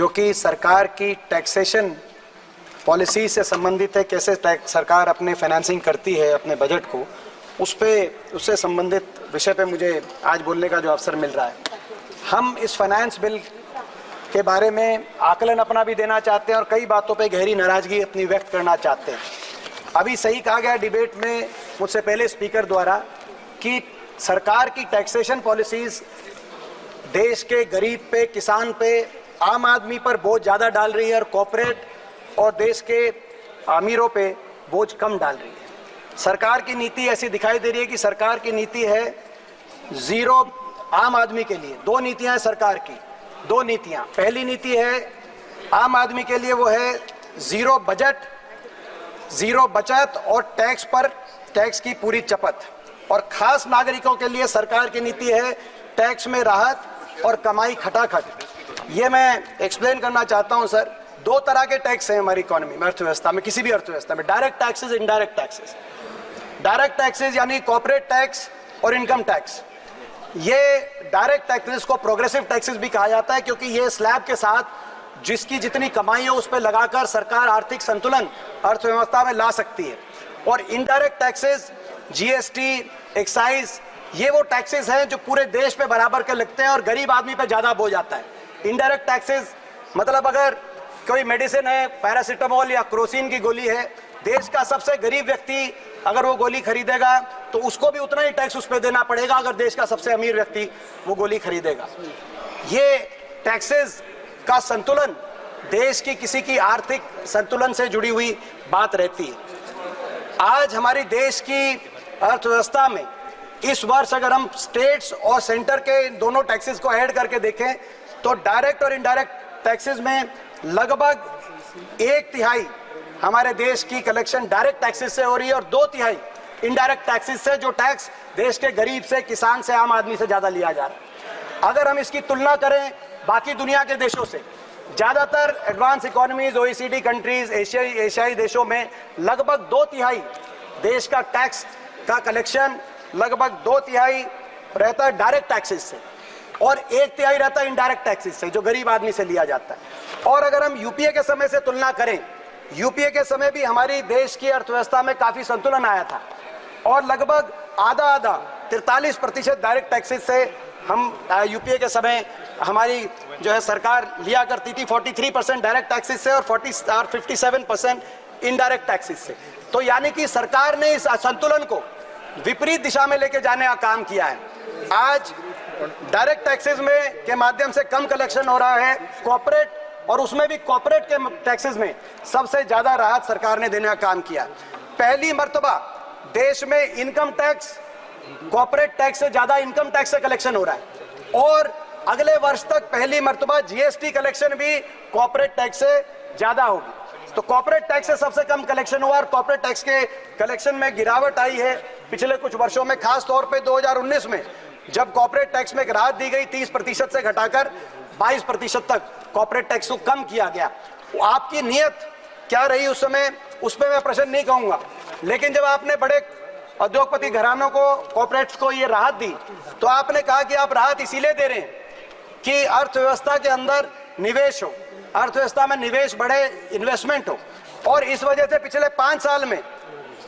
जो कि सरकार की टैक्सेशन पॉलिसी से संबंधित है, कैसे सरकार अपने फाइनेंसिंग करती है अपने बजट को, उससे संबंधित विषय पे मुझे आज बोलने का जो अवसर मिल रहा है। हम इस फाइनेंस बिल के बारे में आकलन अपना भी देना चाहते हैं और कई बातों पे गहरी नाराजगी अपनी व्यक्त करना चाहते हैं। अभी सही कहा गया डिबेट में मुझसे पहले स्पीकर द्वारा कि सरकार की टैक्सेशन पॉलिसीज देश के गरीब पे, किसान पे, आम आदमी पर बोझ ज़्यादा डाल रही है और कॉर्पोरेट और देश के अमीरों पे बोझ कम डाल रही है। सरकार की नीति ऐसी दिखाई दे रही है कि सरकार की नीति है जीरो आम आदमी के लिए। दो नीतियां हैं सरकार की, दो नीतियां। पहली नीति है आम आदमी के लिए, वो है जीरो बजट, जीरो बचत और टैक्स पर टैक्स की पूरी चपत। और खास नागरिकों के लिए सरकार की नीति है टैक्स में राहत और कमाई खटाखट। ये मैं एक्सप्लेन करना चाहता हूं सर। दो तरह के टैक्स हैं हमारी इकोनॉमी में, अर्थव्यवस्था में, किसी भी अर्थव्यवस्था में। Direct taxes, indirect taxes. Direct taxes यानी कॉर्पोरेट टैक्स और इनकम टैक्स। ये डायरेक्ट टैक्सेस को प्रोग्रेसिव टैक्सेस भी कहा जाता है, क्योंकि ये स्लैब के साथ जिसकी जितनी कमाई हो उस पर लगाकर सरकार आर्थिक संतुलन अर्थव्यवस्था में ला सकती है। और इनडायरेक्ट टैक्सेस, जीएसटी, एक्साइज, ये वो टैक्सेस हैं जो पूरे देश पे बराबर के लगते हैं और गरीब आदमी पे ज्यादा बोझ आता है। इनडायरेक्ट टैक्सेस मतलब अगर कोई मेडिसिन है, पैरासीटामोल या क्रोसिन की गोली है, देश का सबसे गरीब व्यक्ति अगर वो गोली खरीदेगा तो उसको भी उतना ही टैक्स उस पर देना पड़ेगा अगर देश का सबसे अमीर व्यक्ति वो गोली खरीदेगा। ये टैक्सेस का संतुलन देश की किसी की आर्थिक संतुलन से जुड़ी हुई बात रहती है। आज हमारी देश की अर्थव्यवस्था में इस वर्ष अगर हम स्टेट्स और सेंटर के दोनों टैक्सेस को ऐड करके देखें तो डायरेक्ट और इनडायरेक्ट टैक्सेस में लगभग 1/3 हमारे देश की कलेक्शन डायरेक्ट टैक्सेस से हो रही है और 2/3 इनडायरेक्ट टैक्सेस से, जो टैक्स देश के गरीब से, किसान से, आम आदमी से ज्यादा लिया जा रहा है। अगर हम इसकी तुलना करें बाकी दुनिया के देशों से, ज्यादातर एडवांस इकोनॉमीज, ओईसीडी कंट्रीज, एशियाई देशों में लगभग 2/3 देश का टैक्स का कलेक्शन लगभग 2/3 रहता है डायरेक्ट टैक्सेस से और 1/3 रहता है इनडायरेक्ट टैक्सेस से, जो गरीब आदमी से लिया जाता है। और अगर हम यूपीए के समय से तुलना करें, यूपीए के समय भी हमारी देश की अर्थव्यवस्था में काफी संतुलन आया था और लगभग आधा 43% डायरेक्ट टैक्सेस से हम यूपीए के समय हमारी जो है सरकार लिया करती थी, 43% डायरेक्ट टैक्सेस से और 57% इनडायरेक्ट टैक्सेस से। तो यानी कि सरकार ने इस असंतुलन को विपरीत दिशा में लेके जाने का काम किया है। आज डायरेक्ट टैक्सेस में के माध्यम से कम कलेक्शन हो रहा है, कॉर्पोरेट और उसमें भी कॉर्पोरेट के टैक्सेस में सबसे ज्यादा राहत सरकार ने देने का काम किया। पहली मर्तबा देश में इनकम टैक्स कॉर्पोरेट टैक्स से ज्यादा इनकम टैक्स से कलेक्शन हो रहा है और अगले वर्ष तक पहली मर्तबा जीएसटी कलेक्शन भी कॉर्पोरेट टैक्स से ज्यादा होगी। तो कॉर्पोरेट टैक्स से सबसे कम कलेक्शन हुआ और कॉर्पोरेट टैक्स के कलेक्शन में गिरावट आई है पिछले कुछ वर्षों में, खास तौर पे 2019 में जब कॉर्पोरेट टैक्स में एक राहत दी गई 30% से घटाकर 22% तक कॉर्पोरेट टैक्स को कम किया गया। आपकी नीयत क्या रही उस समय, उस पर मैं प्रश्न नहीं कहूंगा, लेकिन जब आपने बड़े उद्योगपति घरानों को, कॉर्पोरेट्स को ये राहत दी तो आपने कहा कि आप राहत इसीलिए दे रहे हैं कि अर्थव्यवस्था के अंदर निवेश हो, अर्थव्यवस्था में निवेश बढ़े, इन्वेस्टमेंट हो। और इस वजह से पिछले 5 साल में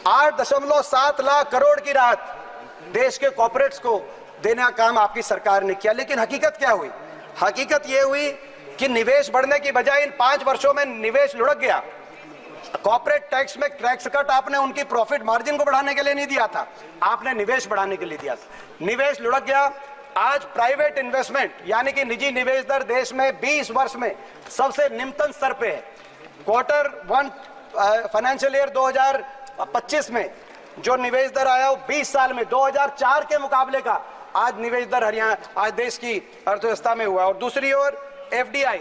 8.7 लाख करोड़ की राहत देश के कॉर्पोरेट्स को देने का काम आपकी सरकार ने किया। लेकिन हकीकत क्या हुई? हकीकत यह हुई कि निवेश बढ़ने की बजाय इन 5 वर्षों में निवेश लुढ़क गया। कॉर्पोरेट टैक्स में टैक्स कट आपने उनकी प्रॉफिट मार्जिन को बढ़ाने के लिए नहीं दिया था, आपने निवेश बढ़ाने के लिए दिया था। निवेश लुढ़क गया। आज प्राइवेट इन्वेस्टमेंट यानी कि निजी निवेश दर देश में 20 वर्ष में सबसे निम्नतम स्तर पे है। Q1 फाइनेंशियल ईयर 2025 में जो निवेश दर आया वो 20 साल में 2004 के मुकाबले का आज निवेश दर हरियाणा, आज देश की अर्थव्यवस्था में हुआ। और दूसरी ओर एफडीआई,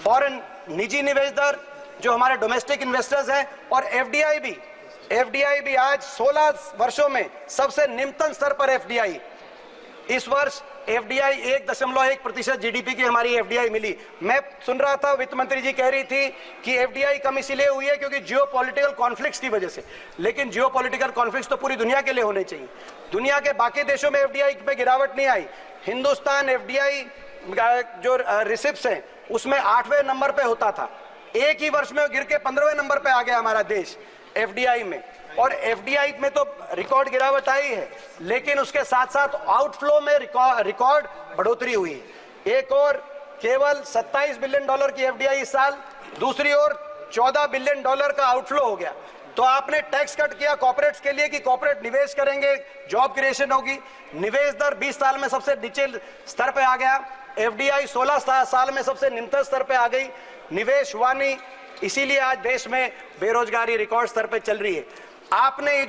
फॉरेन निजी निवेश दर जो हमारे डोमेस्टिक इन्वेस्टर्स हैं, और एफडीआई भी आज 16 वर्षों में सबसे निम्नतम स्तर पर एफडीआई। इस वर्ष एफडीआई 1.1% जीडीपी की हमारी एफडीआई मिली। मैं सुन रहा था वित्त मंत्री जी कह रही थी कि एफडीआई कम इसलिए हुई है क्योंकि जियोपॉलिटिकल कॉन्फ्लिक्ट्स की वजह से, लेकिन जियोपॉलिटिकल कॉन्फ्लिक्ट्स तो पूरी दुनिया के लिए होने चाहिए। दुनिया के बाकी देशों में एफडीआई पे गिरावट नहीं आई। हिंदुस्तान एफडीआई जो रिसिप्ट्स हैं उसमें 8वें नंबर पे होता था, एक ही वर्ष में गिर के 15वें नंबर पे आ गया हमारा देश एफडीआई में। और एफडीआई में तो रिकॉर्ड गिरावट आई है, लेकिन उसके साथ साथ आउटफ्लो में रिकॉर्ड बढ़ोतरी हुई है। एक और केवल $27 बिलियन की एफडीआई इस साल, दूसरी ओर $14 बिलियन का आउटफ्लो हो गया। तो आपने टैक्स कट किया कॉर्पोरेट्स के लिए कि कॉर्पोरेट निवेश करेंगे, जॉब क्रिएशन होगी। निवेश दर 20 साल में सबसे नीचे स्तर पे आ गया, एफडीआई 16 साल में सबसे निम्नतम स्तर पे आ गई, निवेश हुआ नहीं, इसीलिए आज देश में बेरोजगारी रिकॉर्ड स्तर पे चल रही है। आपने ये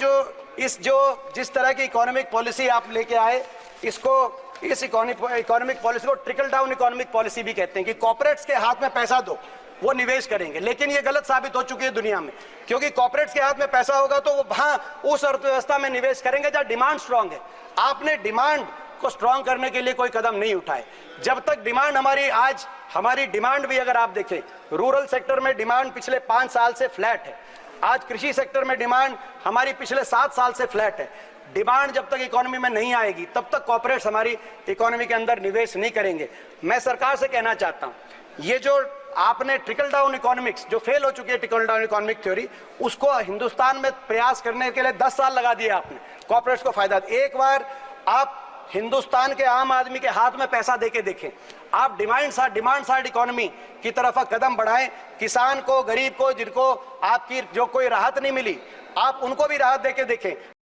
जिस तरह की इकोनॉमिक पॉलिसी आप लेके आए, इस इकोनॉमिक पॉलिसी को ट्रिकल डाउन इकोनॉमिक पॉलिसी भी कहते हैं कि कॉर्पोरेट्स के हाथ में पैसा दो, वो निवेश करेंगे। लेकिन ये गलत साबित हो चुकी है दुनिया में, क्योंकि कॉर्पोरेट्स के हाथ में पैसा होगा तो वो वहां उस अर्थव्यवस्था में निवेश करेंगे जहां डिमांड स्ट्रांग है। आपने डिमांड को स्ट्रांग करने के लिए कोई कदम नहीं उठाए। जब तक डिमांड हमारी डिमांड भी अगर आप देखें, रूरल सेक्टर में डिमांड पिछले 5 साल से फ्लैट है। आज कृषि सेक्टर में डिमांड हमारी पिछले 7 साल से फ्लैट है। डिमांड जब तक इकोनॉमी में नहीं आएगी तब तक कॉर्पोरेट्स हमारी इकोनॉमी के अंदर निवेश नहीं करेंगे। मैं सरकार से कहना चाहता हूं, ये जो आपने ट्रिकल डाउन इकोनॉमिक्स जो फेल हो चुकी है, ट्रिकल डाउन इकोनॉमिक थ्योरी, उसको हिंदुस्तान में प्रयास करने के लिए 10 साल लगा दिए आपने, कॉर्पोरेट्स को फायदा। एक बार आप हिंदुस्तान के आम आदमी के हाथ में पैसा देके देखें, आप डिमांड साइड इकोनॉमी की तरफ कदम बढ़ाएं। किसान को, गरीब को, जिनको आपकी जो कोई राहत नहीं मिली, आप उनको भी राहत देके देखें।